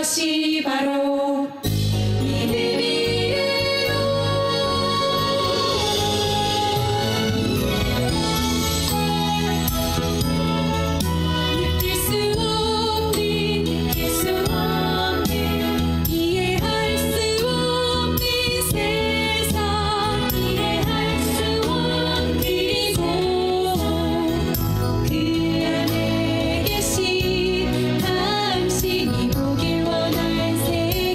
그것이 바로 믿음이에요. 느낄 수 없는 이해할 수 없는 세상, 이해할 수 없는 곳, 그 안에 계신 당신이 보길 원할 세상.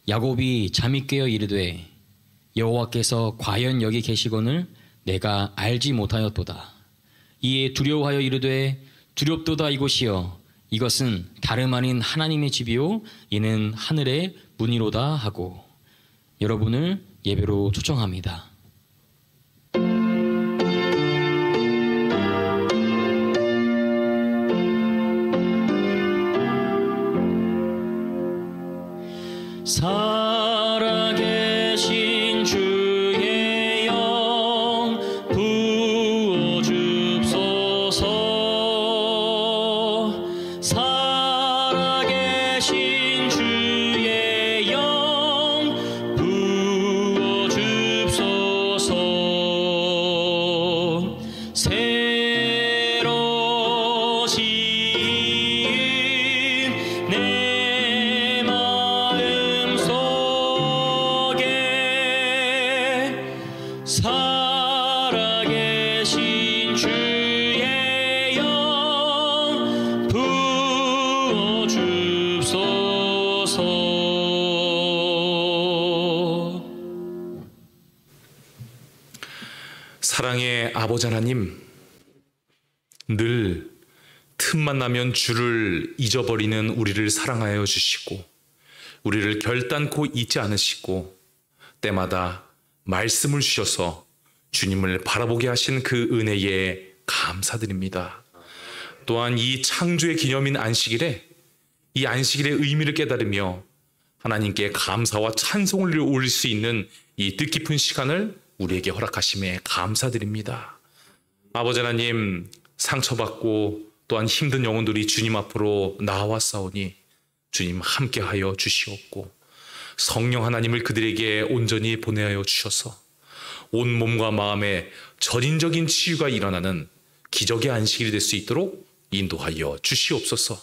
야곱이 잠이 깨어 이르되 여호와께서 과연 여기 계시거늘 내가 알지 못하였도다. 이에 두려워하여 이르되 두렵도다 이곳이여 이것은 다름 아닌 하나님의 집이요 이는 하늘의 문이로다 하고 여러분을 예배로 초청합니다. 살아계신 주의 영 부어줍소서. 살아계신 주의 영 부어줍소서. 새로 지은 내 마음 속에 살아계신 주의 영 부어줍소서. 사랑의 아버지 하나님, 늘 틈만 나면 주를 잊어버리는 우리를 사랑하여 주시고 우리를 결단코 잊지 않으시고 때마다 말씀을 주셔서 주님을 바라보게 하신 그 은혜에 감사드립니다. 또한 이 창조의 기념인 안식일에 이 안식일의 의미를 깨달으며 하나님께 감사와 찬송을 올릴 수 있는 이 뜻깊은 시간을 우리에게 허락하심에 감사드립니다. 아버지 하나님, 상처받고 또한 힘든 영혼들이 주님 앞으로 나와싸우니 주님 함께하여 주시옵고 성령 하나님을 그들에게 온전히 보내하여 주셔서 온 몸과 마음에 전인적인 치유가 일어나는 기적의 안식일이 될 수 있도록 인도하여 주시옵소서.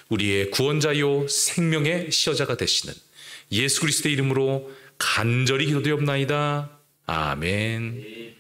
우리의 구원자요 생명의 시여자가 되시는 예수 그리스도의 이름으로 간절히 기도드리옵나이다. 아멘.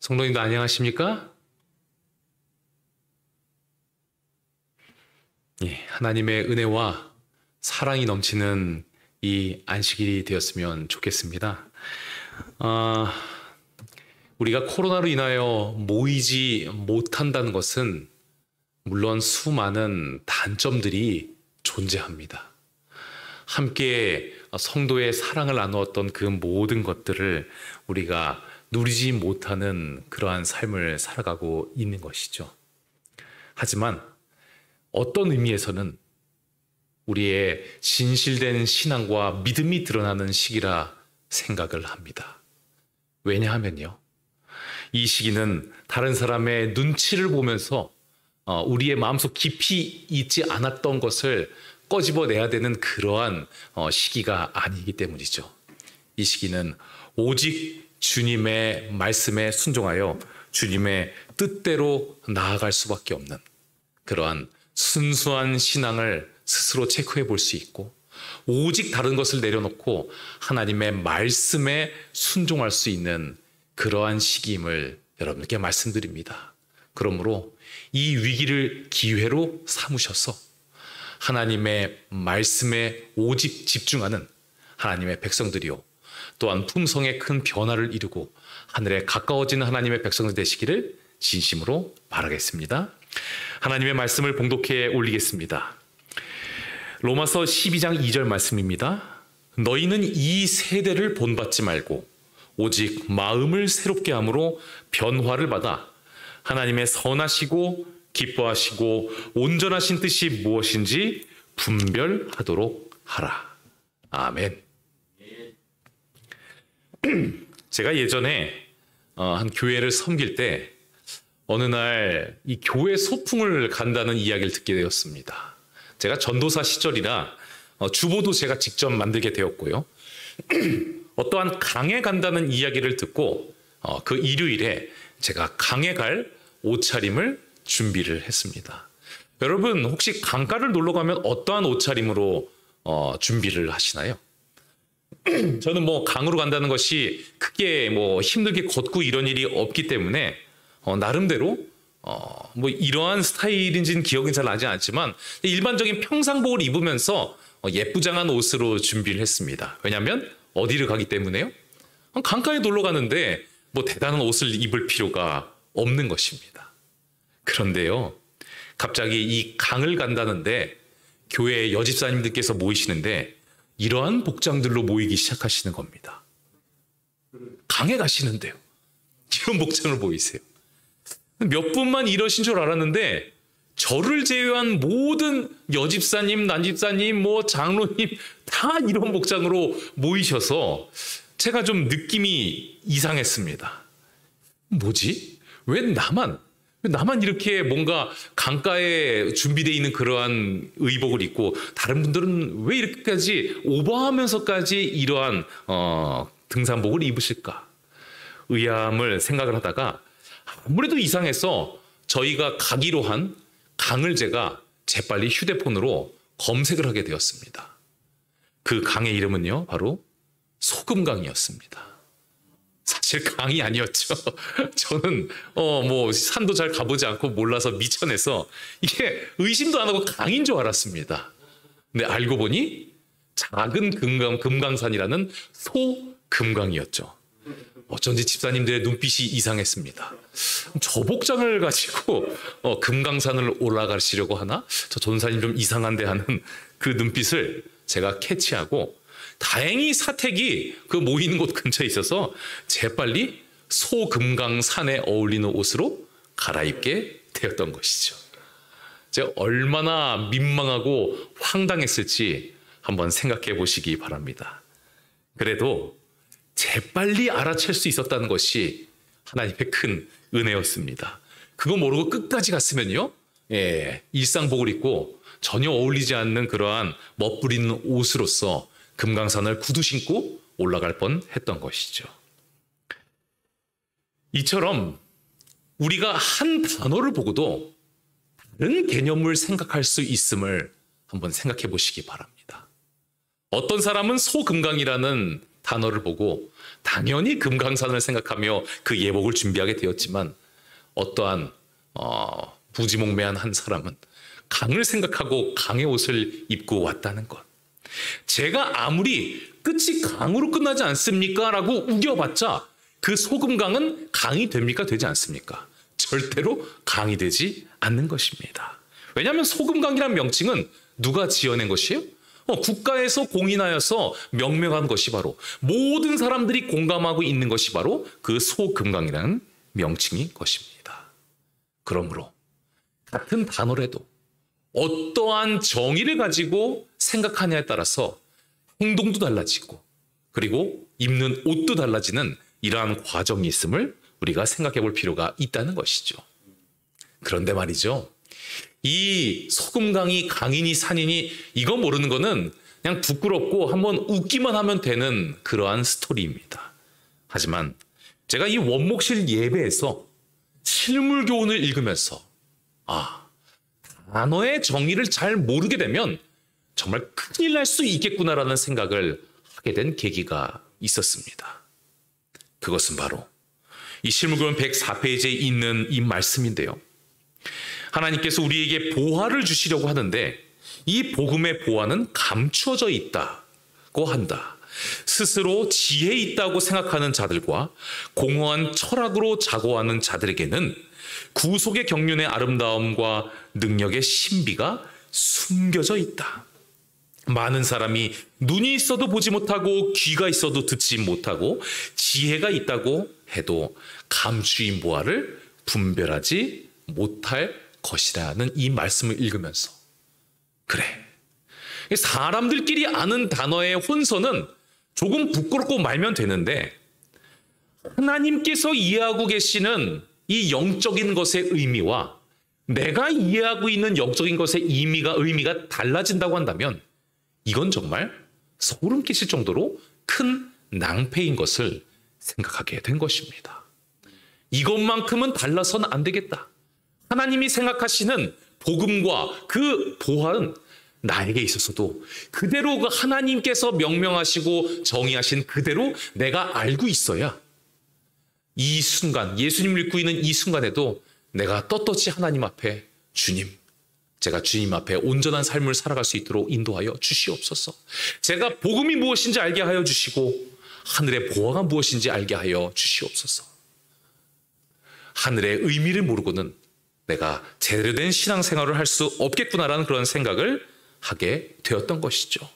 성도님들 안녕하십니까? 예, 하나님의 은혜와 사랑이 넘치는 이 안식일이 되었으면 좋겠습니다. 우리가 코로나로 인하여 모이지 못한다는 것은 물론 수많은 단점들이 존재합니다. 함께 성도의 사랑을 나누었던 그 모든 것들을 우리가 누리지 못하는 그러한 삶을 살아가고 있는 것이죠. 하지만 어떤 의미에서는 우리의 진실된 신앙과 믿음이 드러나는 시기라 생각을 합니다. 왜냐하면요, 이 시기는 다른 사람의 눈치를 보면서 우리의 마음속 깊이 있지 않았던 것을 꺼집어내야 되는 그러한 시기가 아니기 때문이죠. 이 시기는 오직 주님의 말씀에 순종하여 주님의 뜻대로 나아갈 수밖에 없는 그러한 순수한 신앙을 스스로 체크해 볼 수 있고, 오직 다른 것을 내려놓고 하나님의 말씀에 순종할 수 있는 그러한 시기임을 여러분께 말씀드립니다. 그러므로 이 위기를 기회로 삼으셔서 하나님의 말씀에 오직 집중하는 하나님의 백성들이요, 또한 품성의 큰 변화를 이루고 하늘에 가까워지는 하나님의 백성들 되시기를 진심으로 바라겠습니다. 하나님의 말씀을 봉독해 올리겠습니다. 로마서 12장 2절 말씀입니다. 너희는 이 세대를 본받지 말고 오직 마음을 새롭게 함으로 변화를 받아 하나님의 선하시고 기뻐하시고 온전하신 뜻이 무엇인지 분별하도록 하라. 아멘. 제가 예전에 한 교회를 섬길 때 어느 날 이 교회 소풍을 간다는 이야기를 듣게 되었습니다. 제가 전도사 시절이라 주보도 제가 직접 만들게 되었고요. 어떠한 강에 간다는 이야기를 듣고 그 일요일에 제가 강에 갈 옷차림을 준비를 했습니다. 여러분 혹시 강가를 놀러 가면 어떠한 옷차림으로 준비를 하시나요? 저는 뭐 강으로 간다는 것이 크게 뭐 힘들게 걷고 이런 일이 없기 때문에 나름대로 뭐 이러한 스타일인지는 기억이 잘 나지 않지만 일반적인 평상복을 입으면서 예쁘장한 옷으로 준비를 했습니다. 왜냐하면 어디를 가기 때문에요? 강가에 놀러 가는데 뭐 대단한 옷을 입을 필요가 없는 것입니다. 그런데요, 갑자기 이 강을 간다는데 교회 여집사님들께서 모이시는데 이러한 복장들로 모이기 시작하시는 겁니다. 강에 가시는데요, 이런 복장을 보이세요. 몇 분만 이러신 줄 알았는데 저를 제외한 모든 여집사님, 난집사님, 뭐 장로님 다 이런 복장으로 모이셔서 제가 좀 느낌이 이상했습니다. 뭐지? 왜 나만 이렇게 뭔가 강가에 준비되어 있는 그러한 의복을 입고 다른 분들은 왜 이렇게까지 오버하면서까지 이러한 등산복을 입으실까? 의아함을 생각을 하다가 아무래도 이상해서 저희가 가기로 한 강을 제가 재빨리 휴대폰으로 검색을 하게 되었습니다. 그 강의 이름은요, 바로 소금강이었습니다. 사실 강이 아니었죠. 저는 뭐 산도 잘 가보지 않고 몰라서 미천해서 이게 의심도 안 하고 강인 줄 알았습니다. 근데 알고 보니 작은 금강산이라는 소금강이었죠. 어쩐지 집사님들의 눈빛이 이상했습니다. 저 복장을 가지고 금강산을 올라가시려고 하나? 저 전사님 좀 이상한데 하는 그 눈빛을 제가 캐치하고 다행히 사택이 그 모이는 곳 근처에 있어서 재빨리 소금강산에 어울리는 옷으로 갈아입게 되었던 것이죠. 제가 얼마나 민망하고 황당했을지 한번 생각해 보시기 바랍니다. 그래도 재빨리 알아챌 수 있었다는 것이 하나님의 큰 은혜였습니다. 그거 모르고 끝까지 갔으면요, 일상복을 입고 전혀 어울리지 않는 그러한 멋부리는 옷으로서 금강산을 구두 신고 올라갈 뻔했던 것이죠. 이처럼 우리가 한 단어를 보고도 다른 개념을 생각할 수 있음을 한번 생각해 보시기 바랍니다. 어떤 사람은 소금강이라는 단어를 보고 당연히 금강산을 생각하며 그 예복을 준비하게 되었지만 어떠한 무지몽매한 한 사람은 강을 생각하고 강의 옷을 입고 왔다는 것. 제가 아무리 끝이 강으로 끝나지 않습니까? 라고 우겨봤자 그 소금강은 강이 됩니까? 되지 않습니까? 절대로 강이 되지 않는 것입니다. 왜냐하면 소금강이란 명칭은 누가 지어낸 것이에요? 국가에서 공인하여서 명명한 것이 바로 모든 사람들이 공감하고 있는 것이 바로 그 소금강이라는 명칭인 것입니다. 그러므로 같은 단어라도 어떠한 정의를 가지고 생각하냐에 따라서 행동도 달라지고 그리고 입는 옷도 달라지는 이러한 과정이 있음을 우리가 생각해 볼 필요가 있다는 것이죠. 그런데 말이죠. 이 소금강이 강이니 산이니 이거 모르는 거는 그냥 부끄럽고 한번 웃기만 하면 되는 그러한 스토리입니다. 하지만 제가 이 원목실 예배에서 실물교훈을 읽으면서 단어의 정의를 잘 모르게 되면 정말 큰일 날 수 있겠구나라는 생각을 하게 된 계기가 있었습니다. 그것은 바로 이 실물교훈 104페이지에 있는 이 말씀인데요. 하나님께서 우리에게 보화를 주시려고 하는데 이 복음의 보화는 감추어져 있다고 한다. 스스로 지혜 있다고 생각하는 자들과 공허한 철학으로 자고하는 자들에게는 구속의 경륜의 아름다움과 능력의 신비가 숨겨져 있다. 많은 사람이 눈이 있어도 보지 못하고 귀가 있어도 듣지 못하고 지혜가 있다고 해도 감추인 보화를 분별하지 못할 것이라는 이 말씀을 읽으면서 그래, 사람들끼리 아는 단어의 혼선은 조금 부끄럽고 말면 되는데 하나님께서 이해하고 계시는 이 영적인 것의 의미와 내가 이해하고 있는 영적인 것의 의미가 달라진다고 한다면 이건 정말 소름 끼칠 정도로 큰 낭패인 것을 생각하게 된 것입니다. 이것만큼은 달라서는 안 되겠다. 하나님이 생각하시는 복음과 그 보화는 나에게 있어서도 그대로 그 하나님께서 명명하시고 정의하신 그대로 내가 알고 있어야 이 순간, 예수님을 믿고 있는 이 순간에도 내가 떳떳이 하나님 앞에 주님, 제가 주님 앞에 온전한 삶을 살아갈 수 있도록 인도하여 주시옵소서. 제가 복음이 무엇인지 알게 하여 주시고 하늘의 보화가 무엇인지 알게 하여 주시옵소서. 하늘의 의미를 모르고는 내가 제대로 된 신앙생활을 할 수 없겠구나라는 그런 생각을 하게 되었던 것이죠.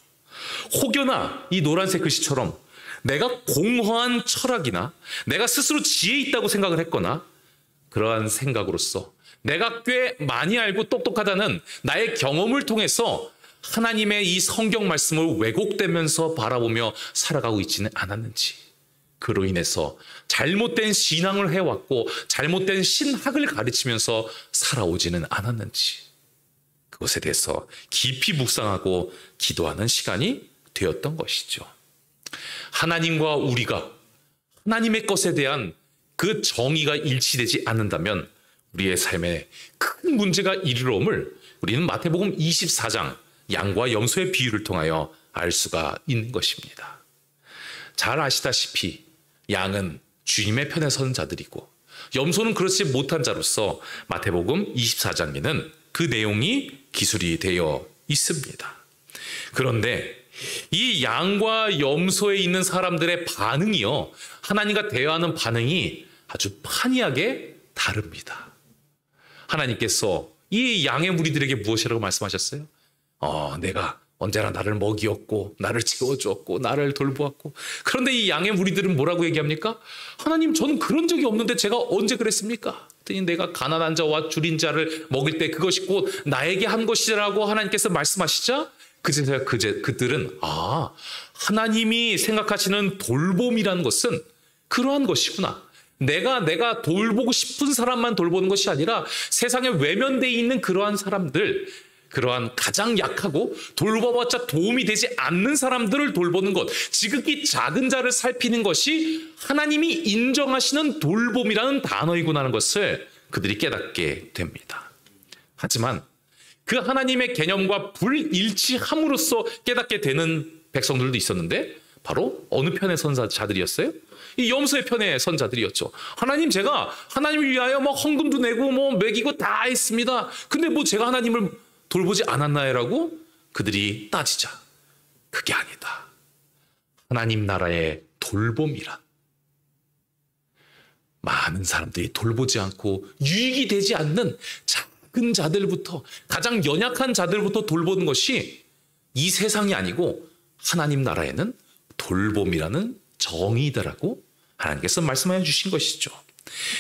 혹여나 이 노란색 글씨처럼 내가 공허한 철학이나 내가 스스로 지혜 있다고 생각을 했거나 그러한 생각으로서 내가 꽤 많이 알고 똑똑하다는 나의 경험을 통해서 하나님의 이 성경 말씀을 왜곡되면서 바라보며 살아가고 있지는 않았는지, 그로 인해서 잘못된 신앙을 해왔고 잘못된 신학을 가르치면서 살아오지는 않았는지, 그것에 대해서 깊이 묵상하고 기도하는 시간이 되었던 것이죠. 하나님과 우리가 하나님의 것에 대한 그 정의가 일치되지 않는다면 우리의 삶에 큰 문제가 이르러옴을 우리는 마태복음 24장 양과 염소의 비유를 통하여 알 수가 있는 것입니다. 잘 아시다시피 양은 주님의 편에 선 자들이고 염소는 그렇지 못한 자로서 마태복음 24장에는 그 내용이 기술이 되어 있습니다. 그런데 이 양과 염소에 있는 사람들의 반응이요, 하나님과 대화하는 반응이 아주 판이하게 다릅니다. 하나님께서 이 양의 무리들에게 무엇이라고 말씀하셨어요? 내가 언제나 나를 먹이었고 나를 채워주었고 나를 돌보았고, 그런데 이 양의 무리들은 뭐라고 얘기합니까? 하나님, 저는 그런 적이 없는데 제가 언제 그랬습니까? 내가 가난한 자와 줄인 자를 먹일 때 그것이 곧 나에게 한 것이라고 하나님께서 말씀하시자 그제서야 그들은 하나님이 생각하시는 돌봄이라는 것은 그러한 것이구나. 내가 돌보고 싶은 사람만 돌보는 것이 아니라 세상에 외면되어 있는 그러한 사람들, 그러한 가장 약하고 돌봐봤자 도움이 되지 않는 사람들을 돌보는 것, 지극히 작은 자를 살피는 것이 하나님이 인정하시는 돌봄이라는 단어이구나 하는 것을 그들이 깨닫게 됩니다. 하지만 그 하나님의 개념과 불일치함으로써 깨닫게 되는 백성들도 있었는데 바로 어느 편의 선자들이었어요? 이 염소의 편의 선자들이었죠. 하나님, 제가 하나님을 위하여 뭐 헌금도 내고 뭐 먹이고 다 했습니다. 근데 뭐 제가 하나님을 돌보지 않았나요라고 그들이 따지자. 그게 아니다. 하나님 나라의 돌봄이란 많은 사람들이 돌보지 않고 유익이 되지 않는 작은 자들부터, 가장 연약한 자들부터 돌보는 것이 이 세상이 아니고 하나님 나라에는 돌봄이라는 정의이다라고 하나님께서 말씀하여 주신 것이죠.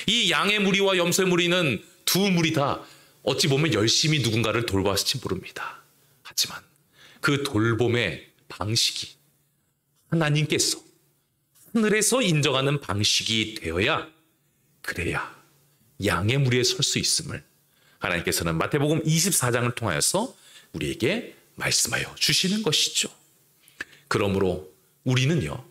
이 양의 무리와 염소의 무리는 두 무리 다 어찌 보면 열심히 누군가를 돌봤을지 모릅니다. 하지만 그 돌봄의 방식이 하나님께서 하늘에서 인정하는 방식이 되어야, 그래야 양의 무리에 설 수 있음을 하나님께서는 마태복음 24장을 통하여서 우리에게 말씀하여 주시는 것이죠. 그러므로 우리는요,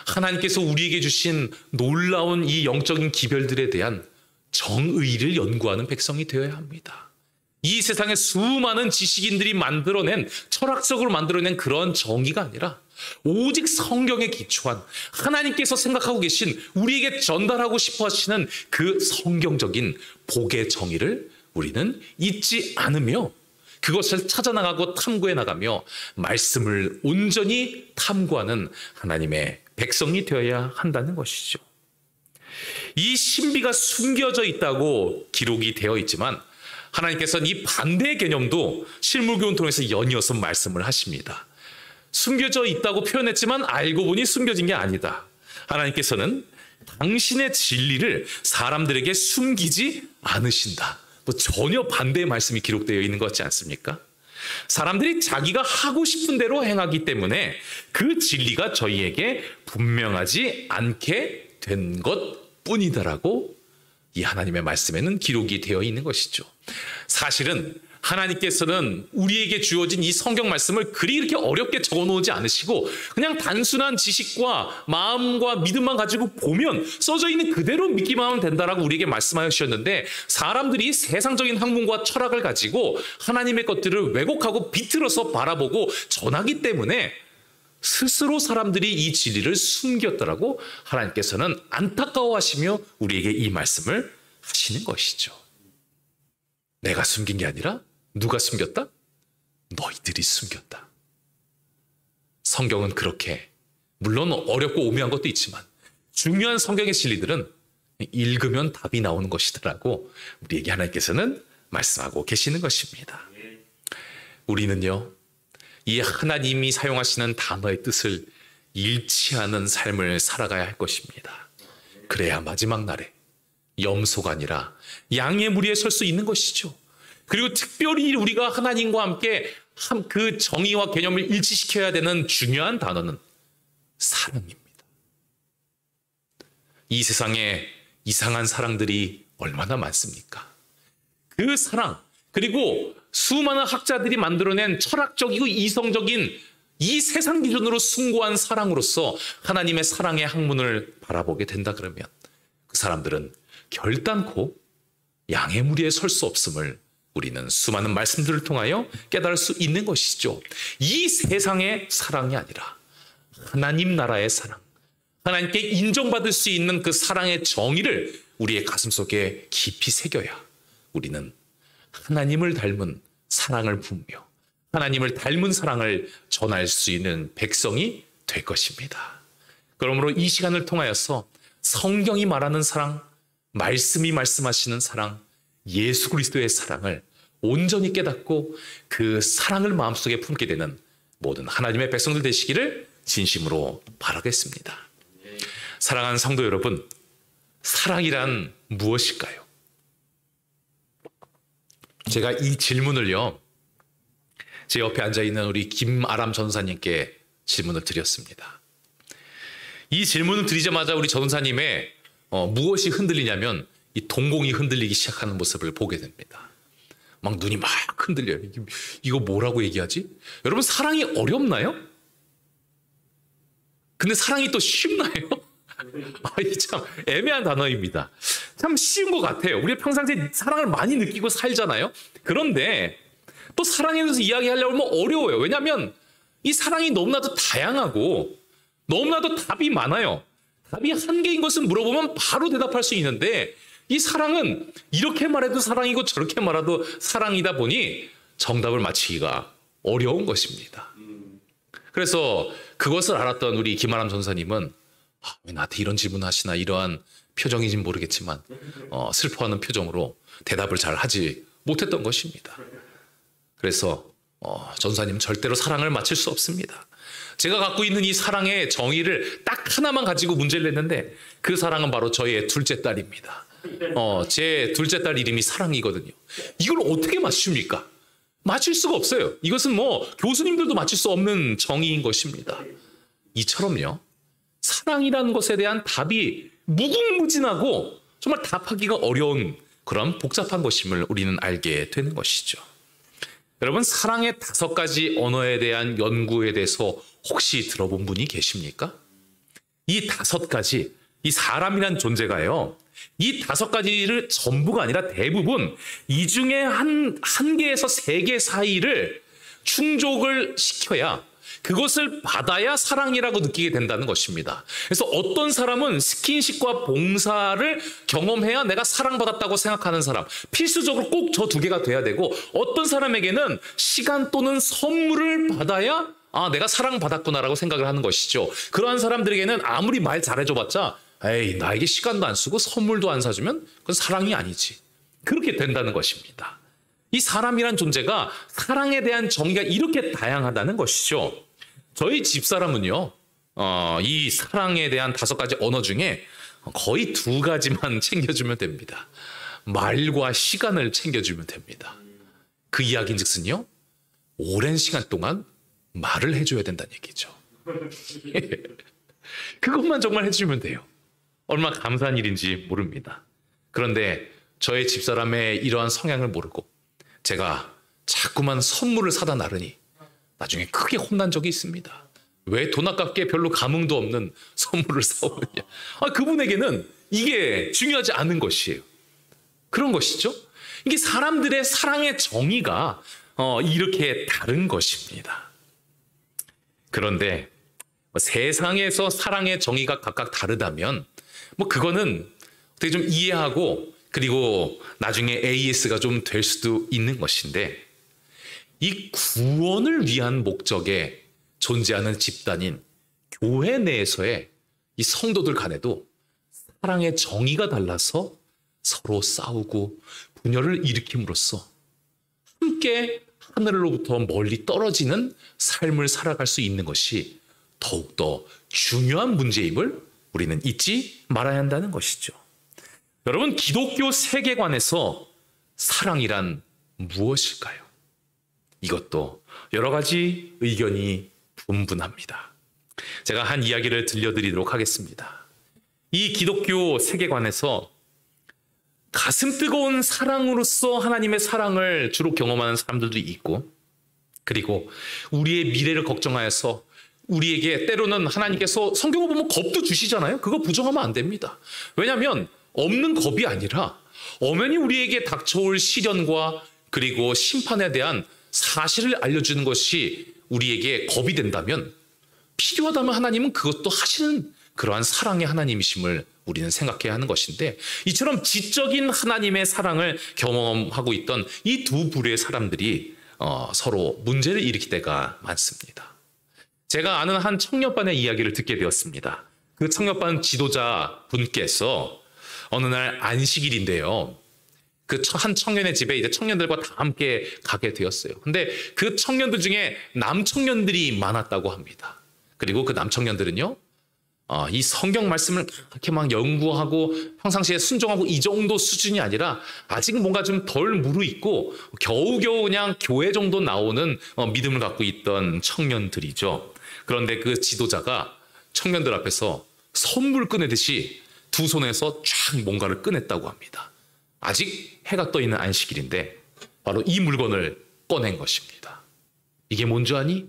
하나님께서 우리에게 주신 놀라운 이 영적인 기별들에 대한 정의를 연구하는 백성이 되어야 합니다. 이 세상의 수많은 지식인들이 만들어낸, 철학적으로 만들어낸 그런 정의가 아니라 오직 성경에 기초한 하나님께서 생각하고 계신, 우리에게 전달하고 싶어 하시는 그 성경적인 복의 정의를 우리는 잊지 않으며 그것을 찾아나가고 탐구해 나가며 말씀을 온전히 탐구하는 하나님의 백성이 되어야 한다는 것이죠. 이 신비가 숨겨져 있다고 기록이 되어 있지만 하나님께서는 이 반대의 개념도 실물교훈 통해서 연이어서 말씀을 하십니다. 숨겨져 있다고 표현했지만 알고 보니 숨겨진 게 아니다. 하나님께서는 당신의 진리를 사람들에게 숨기지 않으신다. 뭐 전혀 반대의 말씀이 기록되어 있는 것 같지 않습니까? 사람들이 자기가 하고 싶은 대로 행하기 때문에 그 진리가 저희에게 분명하지 않게 된 것뿐이다라고 이 하나님의 말씀에는 기록이 되어 있는 것이죠. 사실은 하나님께서는 우리에게 주어진 이 성경 말씀을 그리 이렇게 어렵게 적어놓지 않으시고 그냥 단순한 지식과 마음과 믿음만 가지고 보면 써져 있는 그대로 믿기만 하면 된다라고 우리에게 말씀하여 주셨는데, 사람들이 세상적인 학문과 철학을 가지고 하나님의 것들을 왜곡하고 비틀어서 바라보고 전하기 때문에 스스로 사람들이 이 진리를 숨겼더라고 하나님께서는 안타까워하시며 우리에게 이 말씀을 하시는 것이죠. 내가 숨긴 게 아니라 누가 숨겼다? 너희들이 숨겼다. 성경은 그렇게, 물론 어렵고 오묘한 것도 있지만 중요한 성경의 진리들은 읽으면 답이 나오는 것이더라고 우리에게 하나님께서는 말씀하고 계시는 것입니다. 우리는요, 이 하나님이 사용하시는 단어의 뜻을 잃지 않은 삶을 살아가야 할 것입니다. 그래야 마지막 날에 염소가 아니라 양의 무리에 설 수 있는 것이죠. 그리고 특별히 우리가 하나님과 함께 그 정의와 개념을 일치시켜야 되는 중요한 단어는 사랑입니다. 이 세상에 이상한 사랑들이 얼마나 많습니까? 그 사랑, 그리고 수많은 학자들이 만들어낸 철학적이고 이성적인 이 세상 기준으로 숭고한 사랑으로서 하나님의 사랑의 학문을 바라보게 된다 그러면 그 사람들은 결단코 양의 무리에 설 수 없음을 우리는 수많은 말씀들을 통하여 깨달을 수 있는 것이죠. 이 세상의 사랑이 아니라 하나님 나라의 사랑, 하나님께 인정받을 수 있는 그 사랑의 정의를 우리의 가슴속에 깊이 새겨야 우리는 하나님을 닮은 사랑을 부으며 하나님을 닮은 사랑을 전할 수 있는 백성이 될 것입니다. 그러므로 이 시간을 통하여서 성경이 말하는 사랑, 말씀이 말씀하시는 사랑, 예수 그리스도의 사랑을 온전히 깨닫고 그 사랑을 마음속에 품게 되는 모든 하나님의 백성들 되시기를 진심으로 바라겠습니다. 사랑하는 성도 여러분, 사랑이란 무엇일까요? 제가 이 질문을요, 제 옆에 앉아있는 우리 김아람 전사님께 질문을 드렸습니다. 이 질문을 드리자마자 우리 전사님의 무엇이 흔들리냐면 이 동공이 흔들리기 시작하는 모습을 보게 됩니다. 막 눈이 막 흔들려요. 이거 뭐라고 얘기하지? 여러분, 사랑이 어렵나요? 근데 사랑이 또 쉽나요? 이 참 애매한 단어입니다. 참 쉬운 것 같아요. 우리 평상시에 사랑을 많이 느끼고 살잖아요. 그런데 또 사랑에 대해서 이야기하려고 하면 어려워요. 왜냐하면 이 사랑이 너무나도 다양하고 너무나도 답이 많아요. 답이 한 개인 것은 물어보면 바로 대답할 수 있는데 이 사랑은 이렇게 말해도 사랑이고 저렇게 말해도 사랑이다 보니 정답을 맞히기가 어려운 것입니다. 그래서 그것을 알았던 우리 김아람 전사님은 왜 나한테 이런 질문을 하시나 이러한 표정인지는 모르겠지만 슬퍼하는 표정으로 대답을 잘 하지 못했던 것입니다. 그래서 전사님 절대로 사랑을 맞힐 수 없습니다. 제가 갖고 있는 이 사랑의 정의를 딱 하나만 가지고 문제를 냈는데 그 사랑은 바로 저의 둘째 딸입니다. 제 둘째 딸 이름이 사랑이거든요. 이걸 어떻게 맞춥니까? 맞출 수가 없어요. 이것은 뭐 교수님들도 맞출 수 없는 정의인 것입니다. 이처럼요. 사랑이라는 것에 대한 답이 무궁무진하고 정말 답하기가 어려운 그런 복잡한 것임을 우리는 알게 되는 것이죠. 여러분, 사랑의 5가지 언어에 대한 연구에 대해서 혹시 들어본 분이 계십니까? 이 5가지, 이 사람이란 존재가요, 이 5가지를 전부가 아니라 대부분 이 중에 한 개에서 3개 사이를 충족을 시켜야 그것을 받아야 사랑이라고 느끼게 된다는 것입니다. 그래서 어떤 사람은 스킨십과 봉사를 경험해야 내가 사랑받았다고 생각하는 사람, 필수적으로 꼭 저 2개가 돼야 되고, 어떤 사람에게는 시간 또는 선물을 받아야 내가 사랑받았구나라고 생각을 하는 것이죠. 그러한 사람들에게는 아무리 말 잘해줘봤자 에이, 나에게 시간도 안 쓰고 선물도 안 사주면 그건 사랑이 아니지. 그렇게 된다는 것입니다. 이 사람이란 존재가 사랑에 대한 정의가 이렇게 다양하다는 것이죠. 저희 집사람은요, 이 사랑에 대한 5가지 언어 중에 거의 2가지만 챙겨주면 됩니다. 말과 시간을 챙겨주면 됩니다. 그 이야기인 즉슨요, 오랜 시간 동안 말을 해줘야 된다는 얘기죠. 그것만 정말 해주면 돼요. 얼마나 감사한 일인지 모릅니다. 그런데 저의 집사람의 이러한 성향을 모르고 제가 자꾸만 선물을 사다 나르니 나중에 크게 혼난 적이 있습니다. 왜 돈 아깝게 별로 감흥도 없는 선물을 사오느냐. 그분에게는 이게 중요하지 않은 것이에요. 그런 것이죠. 이게 사람들의 사랑의 정의가 이렇게 다른 것입니다. 그런데 세상에서 사랑의 정의가 각각 다르다면 그거는 어떻게 좀 이해하고 그리고 나중에 AS가 좀 될 수도 있는 것인데, 이 구원을 위한 목적에 존재하는 집단인 교회 내에서의 이 성도들 간에도 사랑의 정의가 달라서 서로 싸우고 분열을 일으킴으로써 함께 하늘로부터 멀리 떨어지는 삶을 살아갈 수 있는 것이 더욱더 중요한 문제임을 우리는 잊지 말아야 한다는 것이죠. 여러분, 기독교 세계관에서 사랑이란 무엇일까요? 이것도 여러 가지 의견이 분분합니다. 제가 한 이야기를 들려드리도록 하겠습니다. 이 기독교 세계관에서 가슴 뜨거운 사랑으로서 하나님의 사랑을 주로 경험하는 사람들도 있고, 그리고 우리의 미래를 걱정하여서 우리에게 때로는 하나님께서 성경을 보면 겁도 주시잖아요. 그거 부정하면 안 됩니다. 왜냐하면 없는 겁이 아니라 엄연히 우리에게 닥쳐올 시련과 그리고 심판에 대한 사실을 알려주는 것이 우리에게 겁이 된다면, 필요하다면 하나님은 그것도 하시는 그러한 사랑의 하나님이심을 우리는 생각해야 하는 것인데, 이처럼 지적인 하나님의 사랑을 경험하고 있던 이 두 부류의 사람들이 서로 문제를 일으킬 때가 많습니다. 제가 아는 한 청년반의 이야기를 듣게 되었습니다. 그 청년반 지도자 분께서 어느 날 안식일인데요, 그 한 청년의 집에 이제 청년들과 다 함께 가게 되었어요. 근데 그 청년들 중에 남청년들이 많았다고 합니다. 그리고 그 남청년들은요, 이 성경 말씀을 그렇게 막 연구하고 평상시에 순종하고 이 정도 수준이 아니라 아직 뭔가 좀 덜 무르익고 겨우겨우 그냥 교회 정도 나오는 믿음을 갖고 있던 청년들이죠. 그런데 그 지도자가 청년들 앞에서 선물 꺼내듯이 두 손에서 쫙 뭔가를 꺼냈다고 합니다. 아직 해가 떠 있는 안식일인데 바로 이 물건을 꺼낸 것입니다. 이게 뭔지 아니?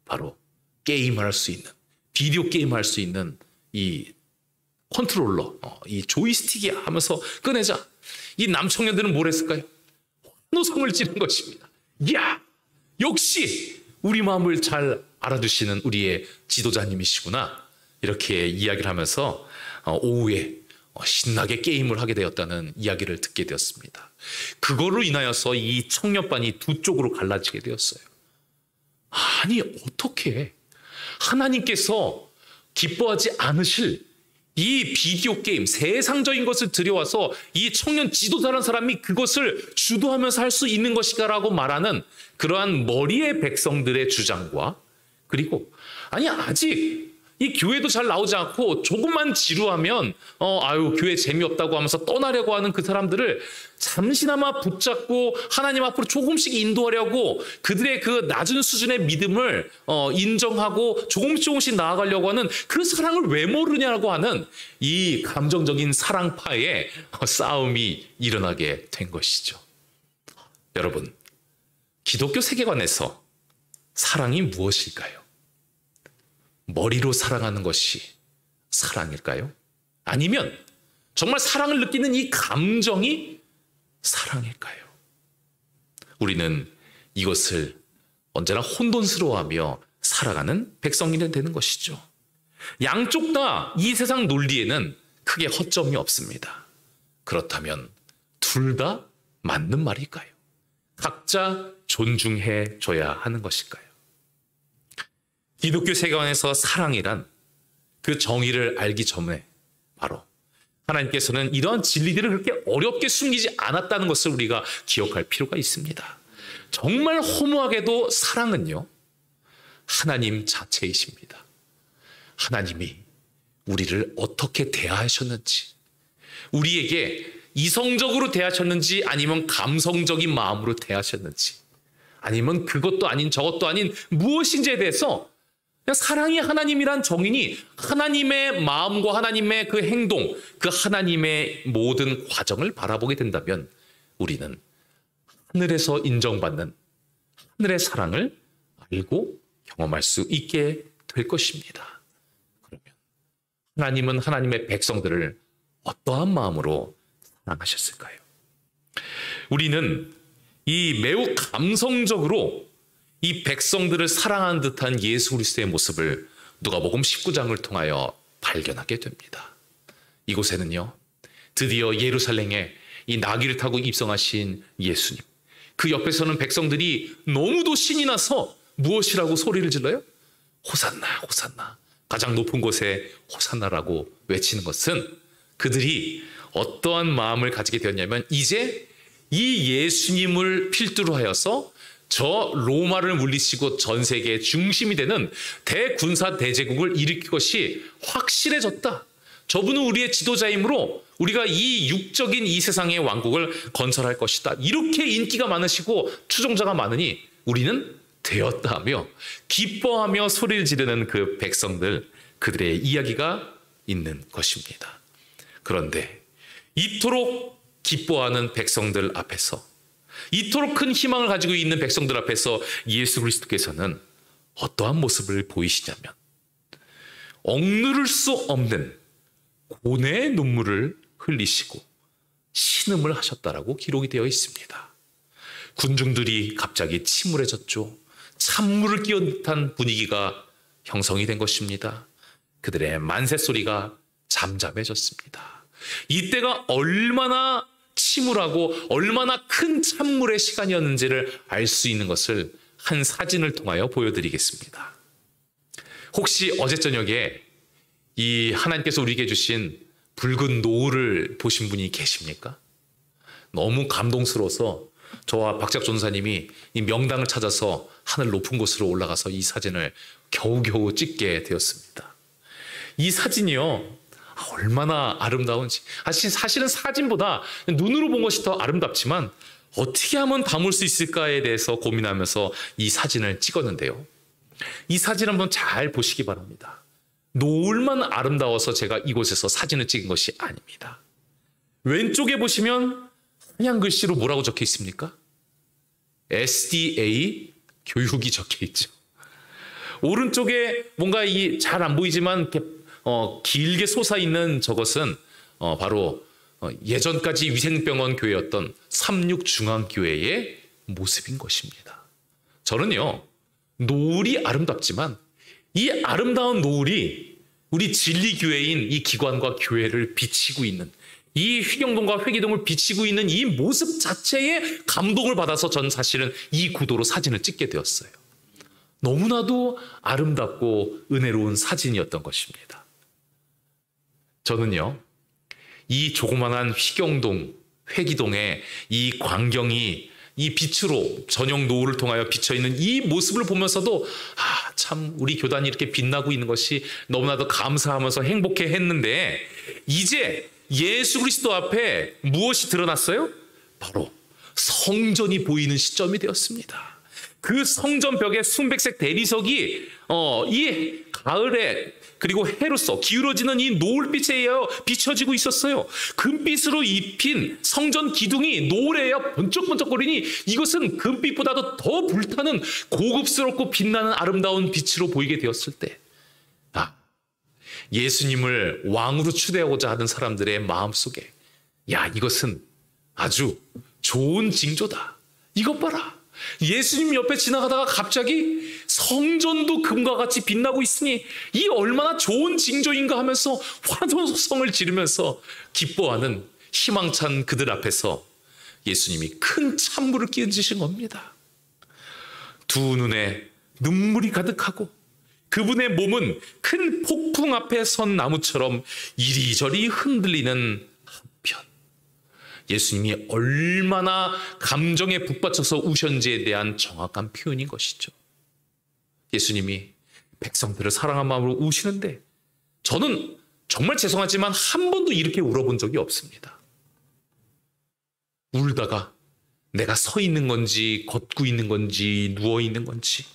바로 게임을 할 수 있는, 비디오 게임을 할 수 있는 이 컨트롤러, 이 조이스틱이야 하면서 꺼내자 이 남청년들은 뭘 했을까요? 환호성을 지른 것입니다. 이야, 역시 우리 마음을 잘 알아두시는 우리의 지도자님이시구나. 이렇게 이야기를 하면서 오후에 신나게 게임을 하게 되었다는 이야기를 듣게 되었습니다. 그거로 인하여서 이 청년반이 두 쪽으로 갈라지게 되었어요. 아니 어떻게 하나님께서 기뻐하지 않으실 이 비디오 게임, 세상적인 것을 들여와서 이 청년 지도자라는 사람이 그것을 주도하면서 할 수 있는 것이다라고 말하는 그러한 머리의 백성들의 주장과, 그리고 아니 아직 이 교회도 잘 나오지 않고 조금만 지루하면 아유 교회 재미없다고 하면서 떠나려고 하는 그 사람들을 잠시나마 붙잡고 하나님 앞으로 조금씩 인도하려고 그들의 그 낮은 수준의 믿음을 인정하고 조금씩 나아가려고 하는 그 사랑을 왜 모르냐고 하는 이 감정적인 사랑파의 싸움이 일어나게 된 것이죠. 여러분, 기독교 세계관에서 사랑이 무엇일까요? 머리로 사랑하는 것이 사랑일까요? 아니면 정말 사랑을 느끼는 이 감정이 사랑일까요? 우리는 이것을 언제나 혼돈스러워하며 살아가는 백성이 되는 것이죠. 양쪽 다 이 세상 논리에는 크게 허점이 없습니다. 그렇다면 둘 다 맞는 말일까요? 각자 존중해 줘야 하는 것일까요? 기독교 세계관에서 사랑이란 그 정의를 알기 전에 바로 하나님께서는 이러한 진리들을 그렇게 어렵게 숨기지 않았다는 것을 우리가 기억할 필요가 있습니다. 정말 허무하게도 사랑은요, 하나님 자체이십니다. 하나님이 우리를 어떻게 대하셨는지, 우리에게 이성적으로 대하셨는지 아니면 감성적인 마음으로 대하셨는지, 아니면 그것도 아닌 저것도 아닌 무엇인지에 대해서 그냥 사랑이 하나님이란 정인이 하나님의 마음과 하나님의 그 행동, 그 하나님의 모든 과정을 바라보게 된다면 우리는 하늘에서 인정받는 하늘의 사랑을 알고 경험할 수 있게 될 것입니다. 그러면 하나님은 하나님의 백성들을 어떠한 마음으로 사랑하셨을까요? 우리는 이 매우 감성적으로 이 백성들을 사랑하는 듯한 예수 그리스도의 모습을 누가복음 19장을 통하여 발견하게 됩니다. 이곳에는요, 드디어 예루살렘에 이 나귀를 타고 입성하신 예수님, 그 옆에서는 백성들이 너무도 신이 나서 무엇이라고 소리를 질러요? 호산나, 호산나. 가장 높은 곳에 호산나라고 외치는 것은 그들이 어떠한 마음을 가지게 되었냐면 이제 이 예수님을 필두로 하여서 저 로마를 물리치고 전 세계의 중심이 되는 대군사 대제국을 일으킬 것이 확실해졌다. 저분은 우리의 지도자이므로 우리가 이 육적인 이 세상의 왕국을 건설할 것이다. 이렇게 인기가 많으시고 추종자가 많으니 우리는 되었다며 기뻐하며 소리를 지르는 그 백성들, 그들의 이야기가 있는 것입니다. 그런데 이토록 기뻐하는 백성들 앞에서, 이토록 큰 희망을 가지고 있는 백성들 앞에서 예수 그리스도께서는 어떠한 모습을 보이시냐면 억누를 수 없는 고뇌의 눈물을 흘리시고 신음을 하셨다라고 기록이 되어 있습니다. 군중들이 갑자기 침울해졌죠. 찬물을 끼얹은 듯한 분위기가 형성이 된 것입니다. 그들의 만세 소리가 잠잠해졌습니다. 이때가 얼마나 침울하고 얼마나 큰 찬물의 시간이었는지를 알 수 있는 것을 한 사진을 통하여 보여드리겠습니다. 혹시 어제 저녁에 이 하나님께서 우리에게 주신 붉은 노을을 보신 분이 계십니까? 너무 감동스러워서 저와 박작 전사님이 이 명당을 찾아서 하늘 높은 곳으로 올라가서 이 사진을 겨우겨우 찍게 되었습니다. 이 사진이요, 얼마나 아름다운지. 사실은 사진보다 눈으로 본 것이 더 아름답지만 어떻게 하면 담을 수 있을까에 대해서 고민하면서 이 사진을 찍었는데요. 이 사진 한번 잘 보시기 바랍니다. 노을만 아름다워서 제가 이곳에서 사진을 찍은 것이 아닙니다. 왼쪽에 보시면 하얀 글씨로 뭐라고 적혀 있습니까? SDA 교육이 적혀 있죠. 오른쪽에 뭔가 이 잘 안 보이지만 이렇게 길게 솟아있는 저것은 바로 예전까지 위생병원 교회였던 삼육중앙교회의 모습인 것입니다. 저는요, 노을이 아름답지만 이 아름다운 노을이 우리 진리교회인 이 기관과 교회를 비치고 있는, 이 휘경동과 회기동을 비치고 있는 이 모습 자체에 감동을 받아서 전 사실은 이 구도로 사진을 찍게 되었어요. 너무나도 아름답고 은혜로운 사진이었던 것입니다. 저는요, 이 조그만한 휘경동, 회기동의 이 광경이 이 빛으로 저녁 노을을 통하여 비쳐있는 이 모습을 보면서도 참 우리 교단이 이렇게 빛나고 있는 것이 너무나도 감사하면서 행복해 했는데, 이제 예수 그리스도 앞에 무엇이 드러났어요? 바로 성전이 보이는 시점이 되었습니다. 그 성전 벽에 순백색 대리석이 이 가을에 그리고 해로서 기울어지는 이 노을빛에 의하여 비춰지고 있었어요. 금빛으로 입힌 성전 기둥이 노을에 의하여 번쩍번쩍거리니 이것은 금빛보다도 더 불타는 고급스럽고 빛나는 아름다운 빛으로 보이게 되었을 때, 예수님을 왕으로 추대하고자 하는 사람들의 마음속에, 이것은 아주 좋은 징조다. 이것 봐라. 예수님 옆에 지나가다가 갑자기 성전도 금과 같이 빛나고 있으니 이 얼마나 좋은 징조인가 하면서 환호성을 지르면서 기뻐하는 희망찬 그들 앞에서 예수님이 큰 찬물을 끼얹으신 겁니다. 두 눈에 눈물이 가득하고 그분의 몸은 큰 폭풍 앞에 선 나무처럼 이리저리 흔들리는 한편, 예수님이 얼마나 감정에 북받쳐서 우셨는지에 대한 정확한 표현인 것이죠. 예수님이 백성들을 사랑한 마음으로 우시는데, 저는 정말 죄송하지만 한 번도 이렇게 울어본 적이 없습니다. 울다가 내가 서 있는 건지 걷고 있는 건지 누워 있는 건지,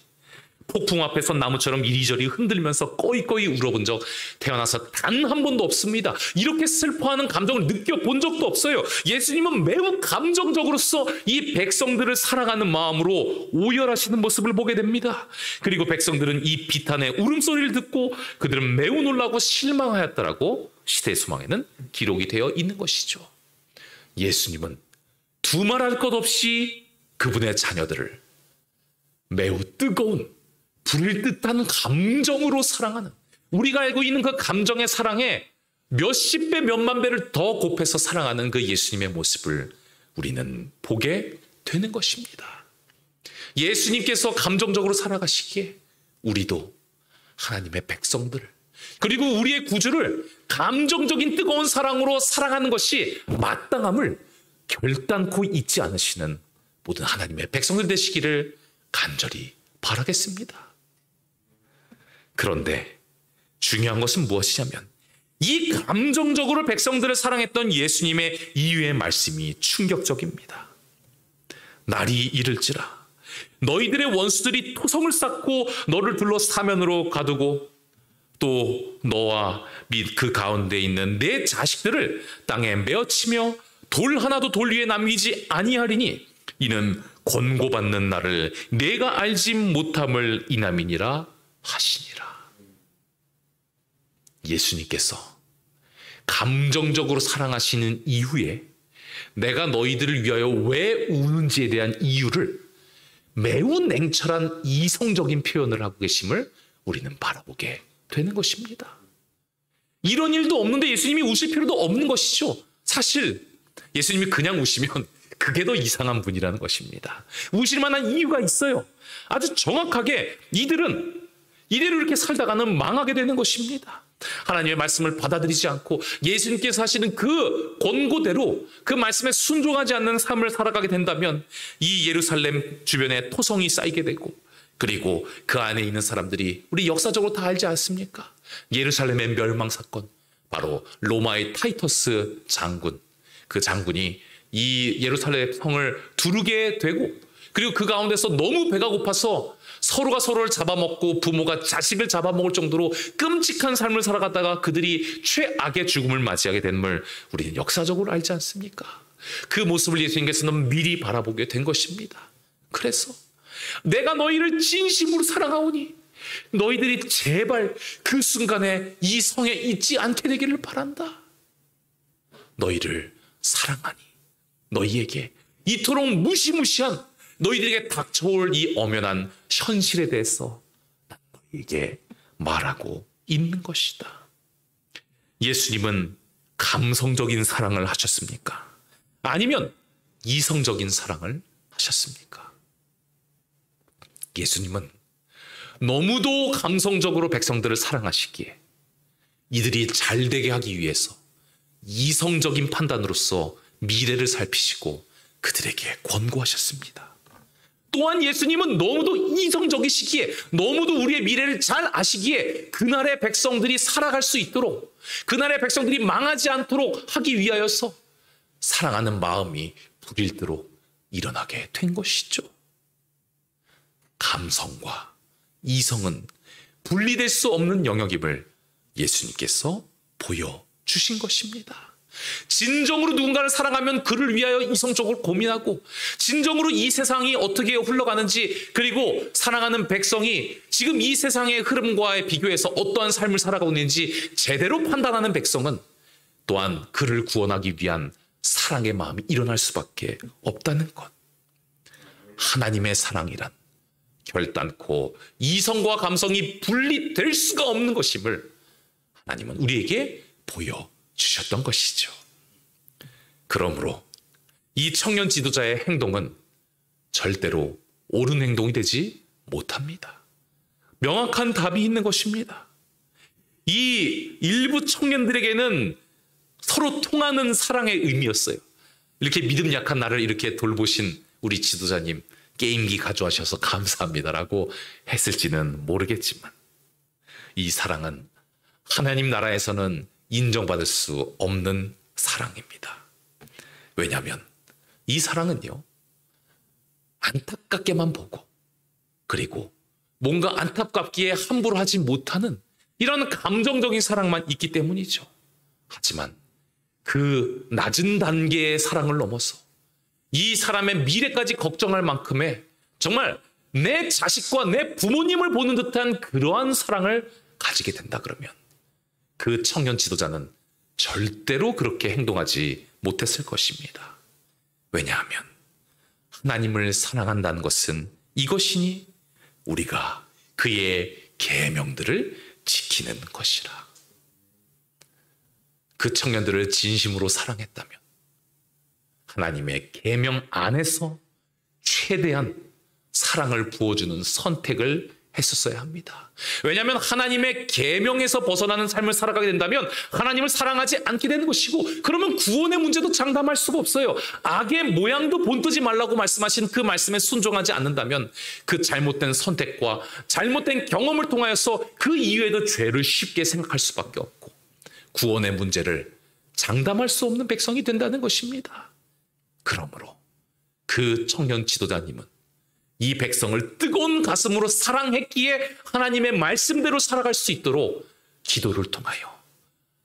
폭풍 앞에서 나무처럼 이리저리 흔들면서 꺼이꺼이 울어본 적 태어나서 단 한 번도 없습니다. 이렇게 슬퍼하는 감정을 느껴본 적도 없어요. 예수님은 매우 감정적으로서 이 백성들을 사랑하는 마음으로 오열하시는 모습을 보게 됩니다. 그리고 백성들은 이 비탄의 울음소리를 듣고 그들은 매우 놀라고 실망하였다라고 시대의 소망에는 기록이 되어 있는 것이죠. 예수님은 두말할 것 없이 그분의 자녀들을 매우 뜨거운 불을 듯한 감정으로 사랑하는, 우리가 알고 있는 그 감정의 사랑에 몇십 배 몇만 배를 더 곱해서 사랑하는 그 예수님의 모습을 우리는 보게 되는 것입니다. 예수님께서 감정적으로 살아가시기에 우리도 하나님의 백성들, 그리고 우리의 구주를 감정적인 뜨거운 사랑으로 사랑하는 것이 마땅함을 결단코 잊지 않으시는 모든 하나님의 백성들 되시기를 간절히 바라겠습니다. 그런데 중요한 것은 무엇이냐면, 이 감정적으로 백성들을 사랑했던 예수님의 이유의 말씀이 충격적입니다. 날이 이를지라 너희들의 원수들이 토성을 쌓고 너를 둘러 사면으로 가두고 또 너와 및 그 가운데 있는 내 자식들을 땅에 메어치며 돌 하나도 돌 위에 남기지 아니하리니 이는 권고받는 나를 내가 알지 못함을 인함이니라 하시니라. 예수님께서 감정적으로 사랑하시는 이후에 내가 너희들을 위하여 왜 우는지에 대한 이유를 매우 냉철한 이성적인 표현을 하고 계심을 우리는 바라보게 되는 것입니다. 이런 일도 없는데 예수님이 우실 필요도 없는 것이죠. 사실 예수님이 그냥 우시면 그게 더 이상한 분이라는 것입니다. 우실 만한 이유가 있어요. 아주 정확하게 이들은 이대로 이렇게 살다가는 망하게 되는 것입니다. 하나님의 말씀을 받아들이지 않고 예수님께서 하시는 그 권고대로 그 말씀에 순종하지 않는 삶을 살아가게 된다면 이 예루살렘 주변에 토성이 쌓이게 되고, 그리고 그 안에 있는 사람들이 우리 역사적으로 다 알지 않습니까? 예루살렘의 멸망 사건, 바로 로마의 타이터스 장군, 그 장군이 이 예루살렘 성을 두르게 되고, 그리고 그 가운데서 너무 배가 고파서 서로가 서로를 잡아먹고 부모가 자식을 잡아먹을 정도로 끔찍한 삶을 살아가다가 그들이 최악의 죽음을 맞이하게 된걸 우리는 역사적으로 알지 않습니까? 그 모습을 예수님께서는 미리 바라보게 된 것입니다. 그래서 내가 너희를 진심으로 사랑하오니 너희들이 제발 그 순간에 이 성에 있지 않게 되기를 바란다. 너희를 사랑하니 너희에게 이토록 무시무시한 너희들에게 닥쳐올 이 엄연한 현실에 대해서 난 너희에게 말하고 있는 것이다. 예수님은 감성적인 사랑을 하셨습니까? 아니면 이성적인 사랑을 하셨습니까? 예수님은 너무도 감성적으로 백성들을 사랑하시기에 이들이 잘되게 하기 위해서 이성적인 판단으로서 미래를 살피시고 그들에게 권고하셨습니다. 또한 예수님은 너무도 이성적이시기에, 너무도 우리의 미래를 잘 아시기에 그날의 백성들이 살아갈 수 있도록, 그날의 백성들이 망하지 않도록 하기 위하여서 사랑하는 마음이 불일대로 일어나게 된 것이죠. 감성과 이성은 분리될 수 없는 영역임을 예수님께서 보여주신 것입니다. 진정으로 누군가를 사랑하면 그를 위하여 이성적으로 고민하고, 진정으로 이 세상이 어떻게 흘러가는지, 그리고 사랑하는 백성이 지금 이 세상의 흐름과의 비교해서 어떠한 삶을 살아가고 있는지 제대로 판단하는 백성은 또한 그를 구원하기 위한 사랑의 마음이 일어날 수밖에 없다는 것. 하나님의 사랑이란 결단코 이성과 감성이 분리될 수가 없는 것임을 하나님은 우리에게 보여주셨던 것이죠. 그러므로 이 청년 지도자의 행동은 절대로 옳은 행동이 되지 못합니다. 명확한 답이 있는 것입니다. 이 일부 청년들에게는 서로 통하는 사랑의 의미였어요. 이렇게 믿음 약한 나를 이렇게 돌보신 우리 지도자님, 게임기 가져와셔서 감사합니다라고 했을지는 모르겠지만, 이 사랑은 하나님 나라에서는 인정받을 수 없는 사랑입니다. 왜냐하면 이 사랑은요, 안타깝게만 보고, 그리고 뭔가 안타깝기에 함부로 하지 못하는 이런 감정적인 사랑만 있기 때문이죠. 하지만 그 낮은 단계의 사랑을 넘어서 이 사람의 미래까지 걱정할 만큼의, 정말 내 자식과 내 부모님을 보는 듯한 그러한 사랑을 가지게 된다 그러면 그 청년 지도자는 절대로 그렇게 행동하지 못했을 것입니다. 왜냐하면 하나님을 사랑한다는 것은 이것이니 우리가 그의 계명들을 지키는 것이라. 그 청년들을 진심으로 사랑했다면 하나님의 계명 안에서 최대한 사랑을 부어주는 선택을 했었어야 합니다. 왜냐하면 하나님의 계명에서 벗어나는 삶을 살아가게 된다면 하나님을 사랑하지 않게 되는 것이고, 그러면 구원의 문제도 장담할 수가 없어요. 악의 모양도 본뜨지 말라고 말씀하신 그 말씀에 순종하지 않는다면 그 잘못된 선택과 잘못된 경험을 통하여서 그 이외에도 죄를 쉽게 생각할 수밖에 없고 구원의 문제를 장담할 수 없는 백성이 된다는 것입니다. 그러므로 그 청년 지도자님은 이 백성을 뜨거운 가슴으로 사랑했기에 하나님의 말씀대로 살아갈 수 있도록 기도를 통하여,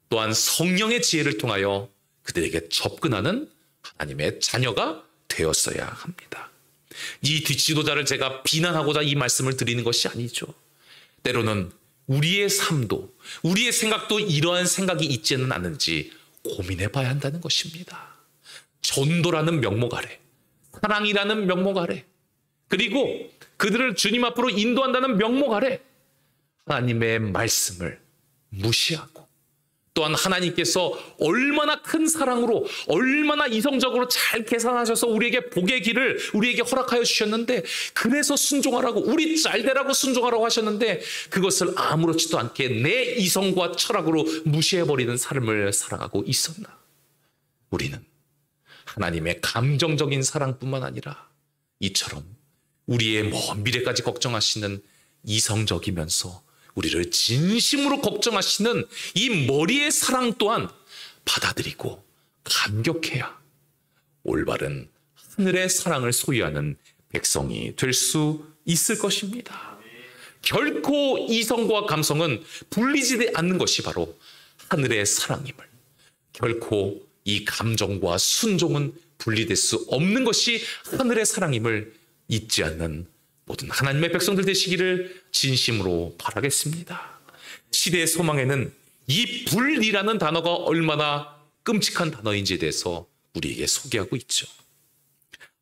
또한 성령의 지혜를 통하여 그들에게 접근하는 하나님의 자녀가 되었어야 합니다. 이 뒷지도자를 제가 비난하고자 이 말씀을 드리는 것이 아니죠. 때로는 우리의 삶도, 우리의 생각도 이러한 생각이 있지는 않은지 고민해 봐야 한다는 것입니다. 전도라는 명목 아래, 사랑이라는 명목 아래, 그리고 그들을 주님 앞으로 인도한다는 명목 아래 하나님의 말씀을 무시하고, 또한 하나님께서 얼마나 큰 사랑으로, 얼마나 이성적으로 잘 계산하셔서 우리에게 복의 길을 우리에게 허락하여 주셨는데, 그래서 순종하라고, 우리 잘되라고 순종하라고 하셨는데 그것을 아무렇지도 않게 내 이성과 철학으로 무시해버리는 삶을 살아가고 있었나? 우리는 하나님의 감정적인 사랑뿐만 아니라 이처럼 우리의 먼 미래까지 걱정하시는 이성적이면서 우리를 진심으로 걱정하시는 이 머리의 사랑 또한 받아들이고 감격해야 올바른 하늘의 사랑을 소유하는 백성이 될 수 있을 것입니다. 결코 이성과 감성은 분리되지 않는 것이 바로 하늘의 사랑임을, 결코 이 감정과 순종은 분리될 수 없는 것이 하늘의 사랑임을 잊지 않는 모든 하나님의 백성들 되시기를 진심으로 바라겠습니다. 시대의 소망에는 이 분리라는 단어가 얼마나 끔찍한 단어인지에 대해서 우리에게 소개하고 있죠.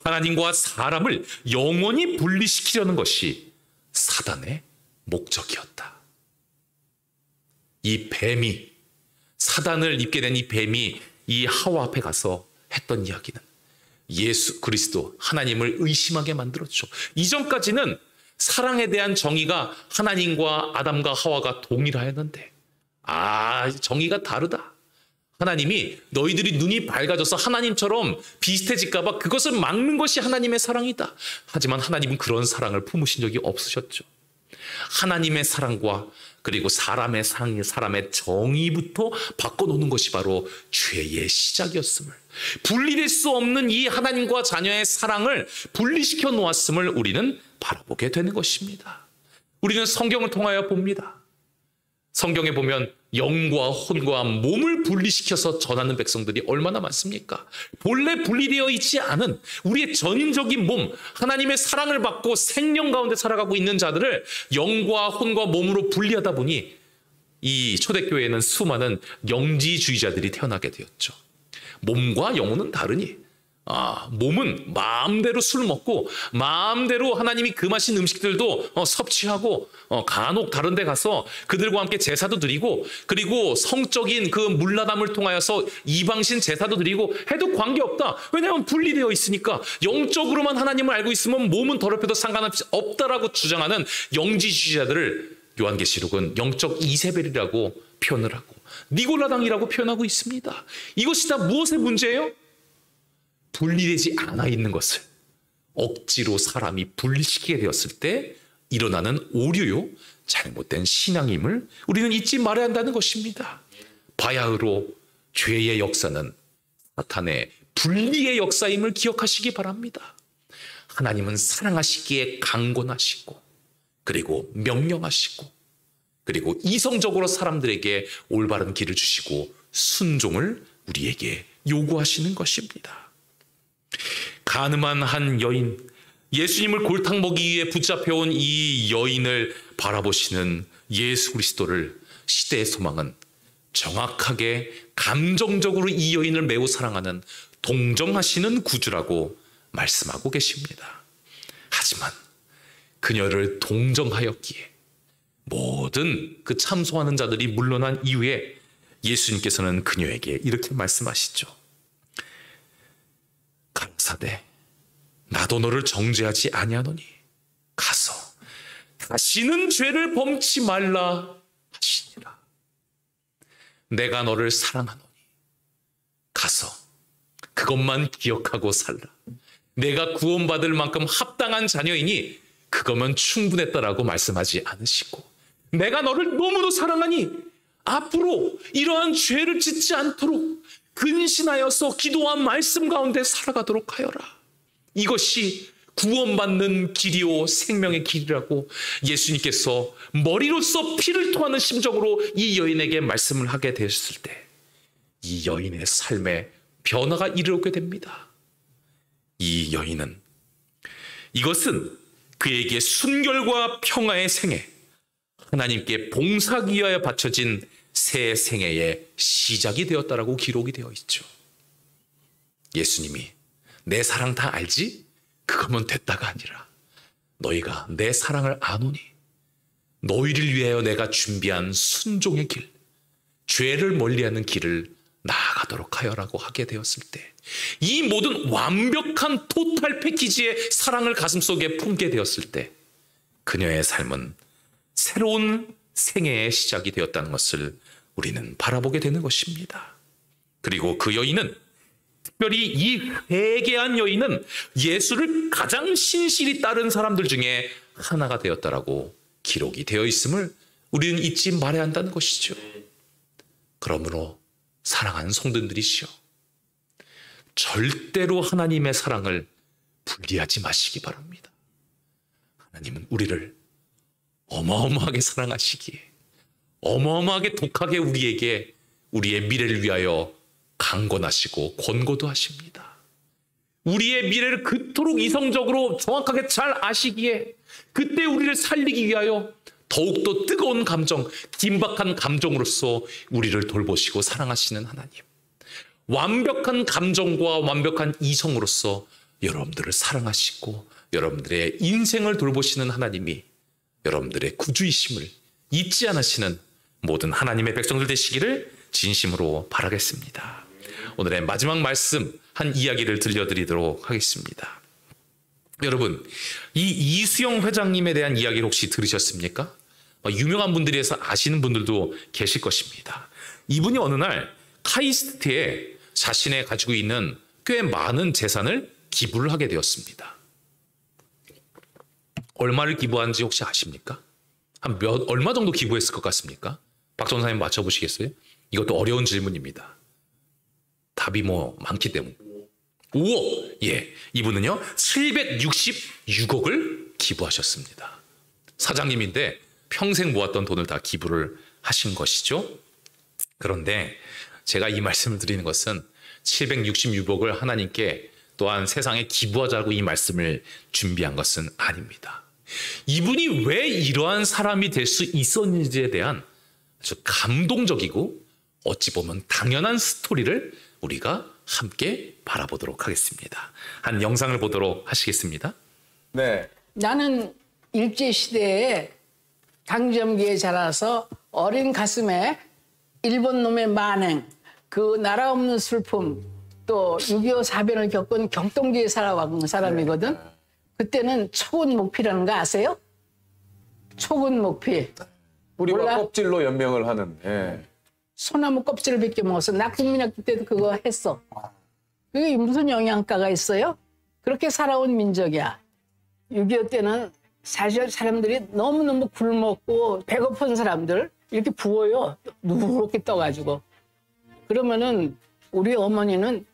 하나님과 사람을 영원히 분리시키려는 것이 사단의 목적이었다. 이 뱀이, 사단을 입게 된 이 뱀이 이 하와 앞에 가서 했던 이야기는 예수 그리스도 하나님을 의심하게 만들었죠. 이전까지는 사랑에 대한 정의가 하나님과 아담과 하와가 동일하였는데, 정의가 다르다. 하나님이 너희들이 눈이 밝아져서 하나님처럼 비슷해질까 봐 그것을 막는 것이 하나님의 사랑이다. 하지만 하나님은 그런 사랑을 품으신 적이 없으셨죠. 하나님의 사랑과 그리고 사람의 정의부터 바꿔놓는 것이 바로 죄의 시작이었음을, 분리될 수 없는 이 하나님과 자녀의 사랑을 분리시켜 놓았음을 우리는 바라보게 되는 것입니다. 우리는 성경을 통하여 봅니다. 성경에 보면 영과 혼과 몸을 분리시켜서 전하는 백성들이 얼마나 많습니까? 본래 분리되어 있지 않은 우리의 전인적인 몸, 하나님의 사랑을 받고 생명 가운데 살아가고 있는 자들을 영과 혼과 몸으로 분리하다 보니 이 초대교회에는 수많은 영지주의자들이 태어나게 되었죠. 몸과 영혼은 다르니 몸은 마음대로 술 먹고 마음대로 하나님이 금하신 음식들도 섭취하고 간혹 다른 데 가서 그들과 함께 제사도 드리고, 그리고 성적인 그 물라담을 통하여서 이방신 제사도 드리고 해도 관계없다. 왜냐하면 분리되어 있으니까. 영적으로만 하나님을 알고 있으면 몸은 더럽혀도 상관없다라고 주장하는 영지주의자들을 요한계시록은 영적 이세벨이라고 표현을 하고 니골라당이라고 표현하고 있습니다. 이것이 다 무엇의 문제예요? 분리되지 않아 있는 것을 억지로 사람이 분리시키게 되었을 때 일어나는 오류요, 잘못된 신앙임을 우리는 잊지 말아야 한다는 것입니다. 바야흐로 죄의 역사는 사탄의 분리의 역사임을 기억하시기 바랍니다. 하나님은 사랑하시기에 강권하시고, 그리고 명령하시고, 그리고 이성적으로 사람들에게 올바른 길을 주시고 순종을 우리에게 요구하시는 것입니다. 가늠한 한 여인, 예수님을 골탕 먹이기 위해 붙잡혀온 이 여인을 바라보시는 예수 그리스도를 시대의 소망은 정확하게 감정적으로 이 여인을 매우 사랑하는 동정하시는 구주라고 말씀하고 계십니다. 하지만 그녀를 동정하였기에 모든 그 참소하는 자들이 물러난 이후에 예수님께서는 그녀에게 이렇게 말씀하시죠. 가라사대 나도 너를 정죄하지 아니하노니 가서 다시는 죄를 범치 말라 하시니라. 내가 너를 사랑하노니 가서 그것만 기억하고 살라. 내가 구원받을 만큼 합당한 자녀이니 그거면 충분했다라고 말씀하지 않으시고, 내가 너를 너무도 사랑하니 앞으로 이러한 죄를 짓지 않도록 근신하여서 기도한 말씀 가운데 살아가도록 하여라. 이것이 구원받는 길이요 생명의 길이라고 예수님께서 머리로서 피를 토하는 심정으로 이 여인에게 말씀을 하게 되었을 때 이 여인의 삶에 변화가 이르게 됩니다. 이 여인은 이것은 그에게 순결과 평화의 생애, 하나님께 봉사하기 위하여 바쳐진 새 생애의 시작이 되었다라고 기록이 되어 있죠. 예수님이 내 사랑 다 알지? 그거면 됐다가 아니라 너희가 내 사랑을 아노니 너희를 위하여 내가 준비한 순종의 길, 죄를 멀리하는 길을 나아가도록 하여라고 하게 되었을 때 이 모든 완벽한 토탈 패키지의 사랑을 가슴속에 품게 되었을 때 그녀의 삶은 새로운 생애의 시작이 되었다는 것을 우리는 바라보게 되는 것입니다. 그리고 그 여인은, 특별히 이 회개한 여인은 예수를 가장 신실히 따른 사람들 중에 하나가 되었다라고 기록이 되어 있음을 우리는 잊지 말아야 한다는 것이죠. 그러므로 사랑하는 성도들이시여, 절대로 하나님의 사랑을 분리하지 마시기 바랍니다. 하나님은 우리를 어마어마하게 사랑하시기에 어마어마하게 독하게 우리에게 우리의 미래를 위하여 강권하시고 권고도 하십니다. 우리의 미래를 그토록 이성적으로 정확하게 잘 아시기에 그때 우리를 살리기 위하여 더욱더 뜨거운 감정, 긴박한 감정으로서 우리를 돌보시고 사랑하시는 하나님, 완벽한 감정과 완벽한 이성으로서 여러분들을 사랑하시고 여러분들의 인생을 돌보시는 하나님이 여러분들의 구주이심을 잊지 않으시는 모든 하나님의 백성들 되시기를 진심으로 바라겠습니다. 오늘의 마지막 말씀 한 이야기를 들려드리도록 하겠습니다. 여러분, 이 이수영 회장님에 대한 이야기를 혹시 들으셨습니까? 유명한 분들에서 아시는 분들도 계실 것입니다. 이분이 어느 날 카이스트에 자신의 가지고 있는 꽤 많은 재산을 기부를 하게 되었습니다. 얼마를 기부한지 혹시 아십니까? 얼마 정도 기부했을 것 같습니까? 박 전사님 맞춰보시겠어요? 이것도 어려운 질문입니다. 답이 많기 때문에. 5억! 예. 이분은요, 766억을 기부하셨습니다. 사장님인데 평생 모았던 돈을 다 기부를 하신 것이죠. 그런데 제가 이 말씀을 드리는 것은 766억을 하나님께 또한 세상에 기부하자고 이 말씀을 준비한 것은 아닙니다. 이분이 왜 이러한 사람이 될 수 있었는지에 대한 아주 감동적이고 어찌 보면 당연한 스토리를 우리가 함께 바라보도록 하겠습니다. 한 영상을 보도록 하시겠습니다. 네. 나는 일제시대에 강점기에 자라서 어린 가슴에 일본 놈의 만행, 그 나라 없는 슬픔, 또 6.25 사변을 겪은 격동기에 살아온 사람이거든. 그때는 초근목피라는 거 아세요? 초근목피. 뿌리와 몰라? 껍질로 연명을 하는. 예. 소나무 껍질을 벗겨 먹었어. 나 국민학교 때도 그거 했어. 그게 무슨 영양가가 있어요? 그렇게 살아온 민족이야. 6.25 때는 사실 사람들이 너무너무 굶었고 배고픈 사람들 이렇게 부어요. 누렇게 떠가지고. 그러면은 우리 어머니는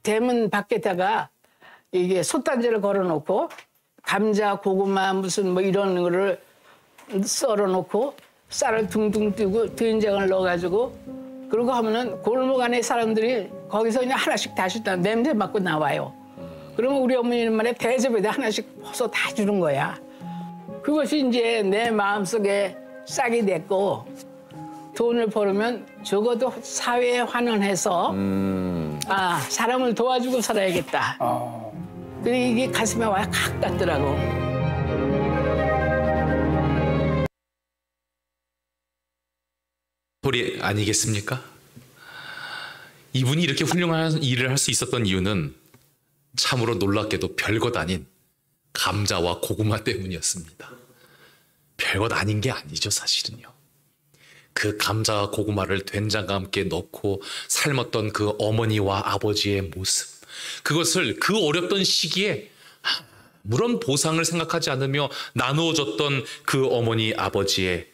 대문 밖에다가 이게 솥단지를 걸어놓고 감자, 고구마 무슨 뭐 이런 거를 썰어놓고 쌀을 둥둥 뜨고 된장을 넣어가지고 그러고 하면은 골목 안에 사람들이 거기서 그냥 하나씩 다시 냄새 맡고 나와요. 그러면 우리 어머니는 말에 대접에다 하나씩 퍼서 다 주는 거야. 그것이 이제 내 마음속에 싹이 됐고 돈을 벌으면 적어도 사회에 환원해서 아 사람을 도와주고 살아야겠다. 그래 이게 가슴에 와 칵 닿더라고. 소리 아니겠습니까? 이분이 이렇게 훌륭한 일을 할 수 있었던 이유는 참으로 놀랍게도 별것 아닌 감자와 고구마 때문이었습니다. 별것 아닌 게 아니죠, 사실은요. 그 감자와 고구마를 된장과 함께 넣고 삶았던 그 어머니와 아버지의 모습, 그것을 그 어렵던 시기에 아무런 보상을 생각하지 않으며 나누어줬던 그 어머니 아버지의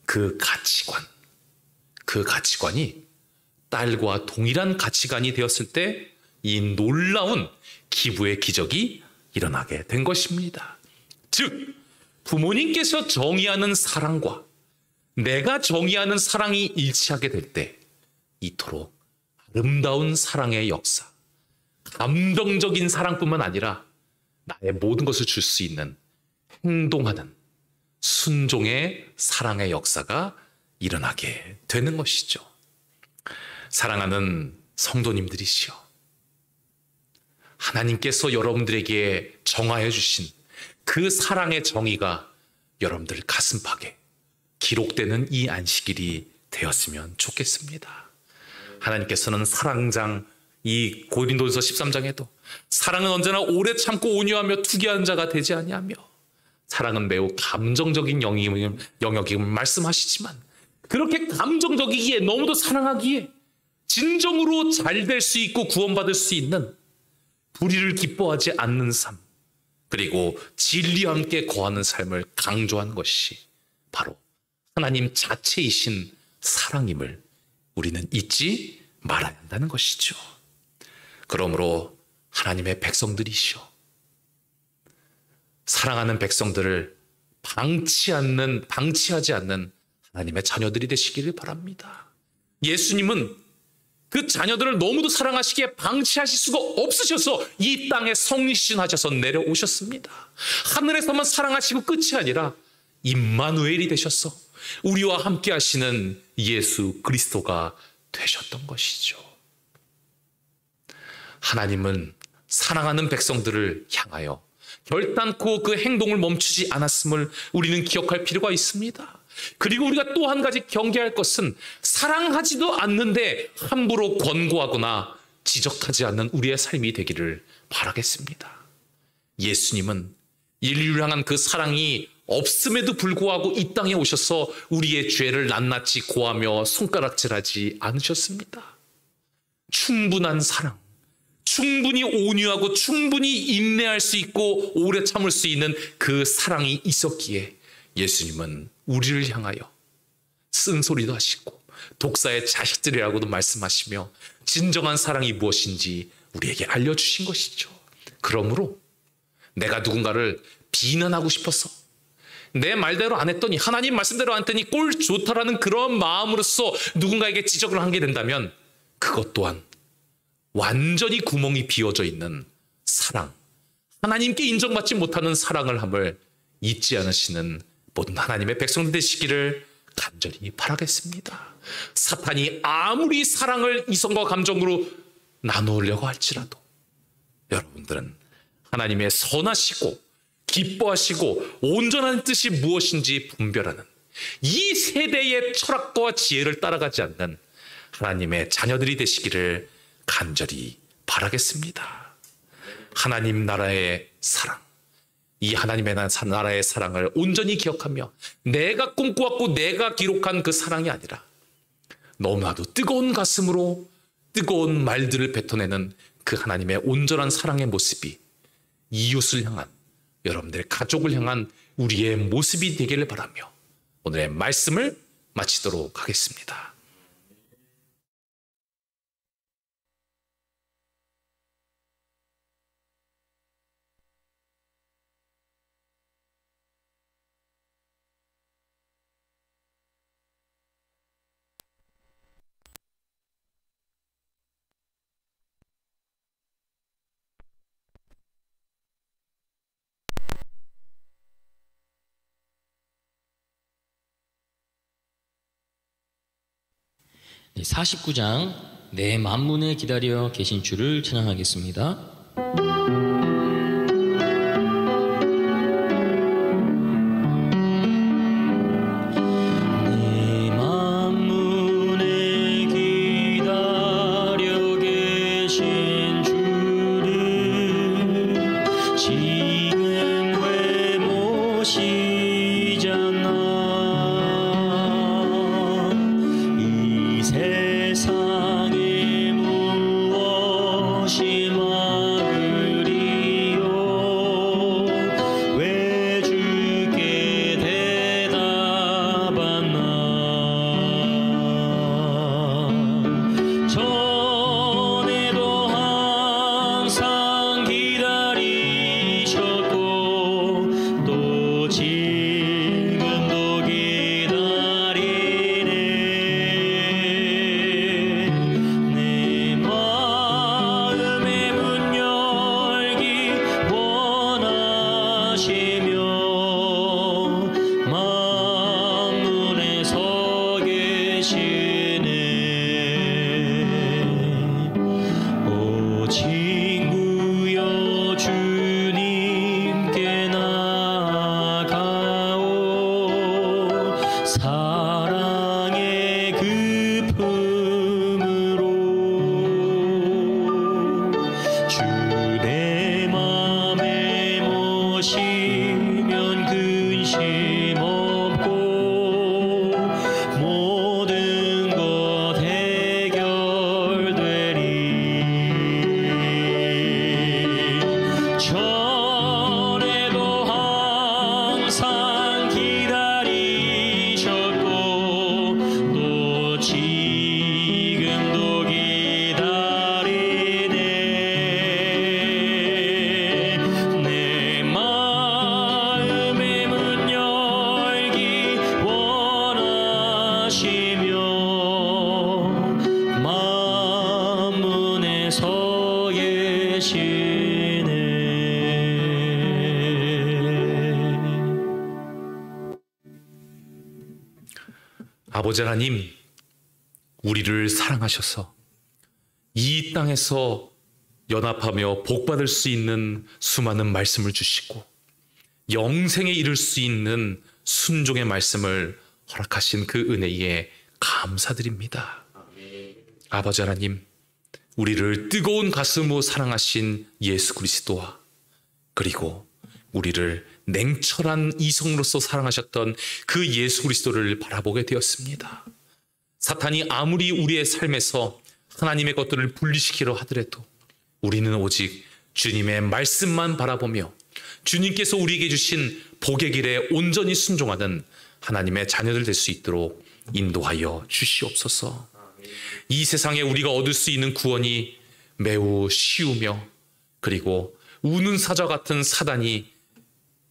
그 가치관, 그 가치관이 딸과 동일한 가치관이 되었을 때 이 놀라운 기부의 기적이 일어나게 된 것입니다. 즉 부모님께서 정의하는 사랑과 내가 정의하는 사랑이 일치하게 될 때 이토록 아름다운 사랑의 역사, 감정적인 사랑뿐만 아니라 나의 모든 것을 줄 수 있는 행동하는 순종의 사랑의 역사가 일어나게 되는 것이죠. 사랑하는 성도님들이시여, 하나님께서 여러분들에게 정하여 주신 그 사랑의 정의가 여러분들 가슴팍에 기록되는 이 안식일이 되었으면 좋겠습니다. 하나님께서는 사랑장 이 고린도전서 13장에도 사랑은 언제나 오래 참고 온유하며 투기하는 자가 되지 아니하며 사랑은 매우 감정적인 영역임을 말씀하시지만 그렇게 감정적이기에 너무도 사랑하기에 진정으로 잘 될 수 있고 구원받을 수 있는 불의를 기뻐하지 않는 삶 그리고 진리와 함께 거하는 삶을 강조한 것이 바로 하나님 자체이신 사랑임을 우리는 잊지 말아야 한다는 것이죠. 그러므로 하나님의 백성들이시오, 사랑하는 백성들을 방치하지 않는 하나님의 자녀들이 되시기를 바랍니다. 예수님은 그 자녀들을 너무도 사랑하시기에 방치하실 수가 없으셔서 이 땅에 성신하셔서 내려오셨습니다. 하늘에서만 사랑하시고 끝이 아니라 임마누엘이 되셔서 우리와 함께 하시는 예수 그리스도가 되셨던 것이죠. 하나님은 사랑하는 백성들을 향하여 결단코 그 행동을 멈추지 않았음을 우리는 기억할 필요가 있습니다. 그리고 우리가 또 한 가지 경계할 것은 사랑하지도 않는데 함부로 권고하거나 지적하지 않는 우리의 삶이 되기를 바라겠습니다. 예수님은 인류를 향한 그 사랑이 없음에도 불구하고 이 땅에 오셔서 우리의 죄를 낱낱이 고하며 손가락질하지 않으셨습니다. 충분한 사랑, 충분히 온유하고 충분히 인내할 수 있고 오래 참을 수 있는 그 사랑이 있었기에 예수님은 우리를 향하여 쓴소리도 하시고 독사의 자식들이라고도 말씀하시며 진정한 사랑이 무엇인지 우리에게 알려주신 것이죠. 그러므로 내가 누군가를 비난하고 싶어서 내 말대로 안 했더니 하나님 말씀대로 안 했더니 꼴 좋다라는 그런 마음으로서 누군가에게 지적을 하게 된다면 그것 또한 완전히 구멍이 비어져 있는 사랑, 하나님께 인정받지 못하는 사랑을 함을 잊지 않으시는 모든 하나님의 백성들 되시기를 간절히 바라겠습니다. 사탄이 아무리 사랑을 이성과 감정으로 나누려고 할지라도 여러분들은 하나님의 선하시고 기뻐하시고 온전한 뜻이 무엇인지 분별하는 이 세대의 철학과 지혜를 따라가지 않는 하나님의 자녀들이 되시기를 간절히 바라겠습니다. 하나님 나라의 사랑, 이 하나님의 나라의 사랑을 온전히 기억하며 내가 꿈꾸었고 내가 기록한 그 사랑이 아니라 너무나도 뜨거운 가슴으로 뜨거운 말들을 뱉어내는 그 하나님의 온전한 사랑의 모습이 이웃을 향한, 여러분들의 가족을 향한 우리의 모습이 되기를 바라며 오늘의 말씀을 마치도록 하겠습니다. 네, 49장 내 만문에 기다려 계신 주를 찬양하겠습니다. 내 만문에 기다려 계신 주를 지금 왜 모시잖아. 세상에 무엇이 막으리요. 왜 주께 대답하나. 전에도 항상 기다리셨고 또 지금도 기다리네. 내 마음의 문 열기 원하시며 만문에 서 계시네. 오 친구여 주님께 나아가오. 사랑의 급음으로 주 내 맘에 모시면 근심 없고 모든 것 해결되리. 전에도 항상 기다리셨고 또 지금도 기다리네. 내 마음의 문 열기 원하시며 만문에 서 계시네. 아버지 하나님, 우리를 사랑하셔서 이 땅에서 연합하며 복받을 수 있는 수많은 말씀을 주시고 영생에 이를 수 있는 순종의 말씀을 허락하신 그 은혜에 감사드립니다. 아버지 하나님, 우리를 뜨거운 가슴으로 사랑하신 예수 그리스도와 그리고 우리를 냉철한 이성으로서 사랑하셨던 그 예수 그리스도를 바라보게 되었습니다. 사탄이 아무리 우리의 삶에서 하나님의 것들을 분리시키려 하더라도 우리는 오직 주님의 말씀만 바라보며 주님께서 우리에게 주신 복의 길에 온전히 순종하는 하나님의 자녀들 될 수 있도록 인도하여 주시옵소서. 이 세상에 우리가 얻을 수 있는 구원이 매우 쉬우며 그리고 우는 사자 같은 사단이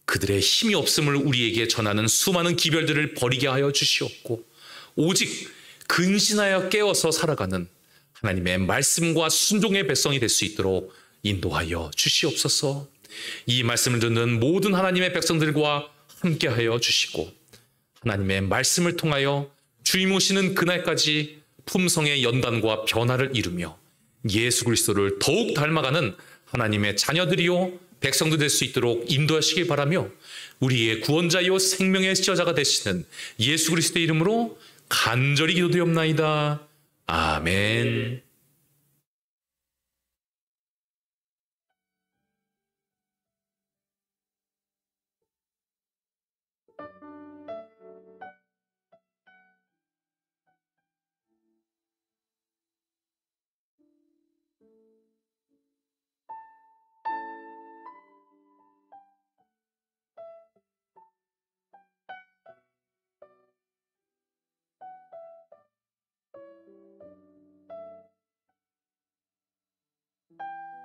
그들의 힘이 없음을 우리에게 전하는 수많은 기별들을 버리게 하여 주시옵고 오직 근신하여 깨어서 살아가는 하나님의 말씀과 순종의 백성이 될 수 있도록 인도하여 주시옵소서. 이 말씀을 듣는 모든 하나님의 백성들과 함께하여 주시고 하나님의 말씀을 통하여 주님 오시는 그날까지 품성의 연단과 변화를 이루며 예수 그리스도를 더욱 닮아가는 하나님의 자녀들이요 백성도 될 수 있도록 인도하시길 바라며 우리의 구원자요 생명의 지어자가 되시는 예수 그리스도의 이름으로 간절히 기도드리옵나이다. 아멘.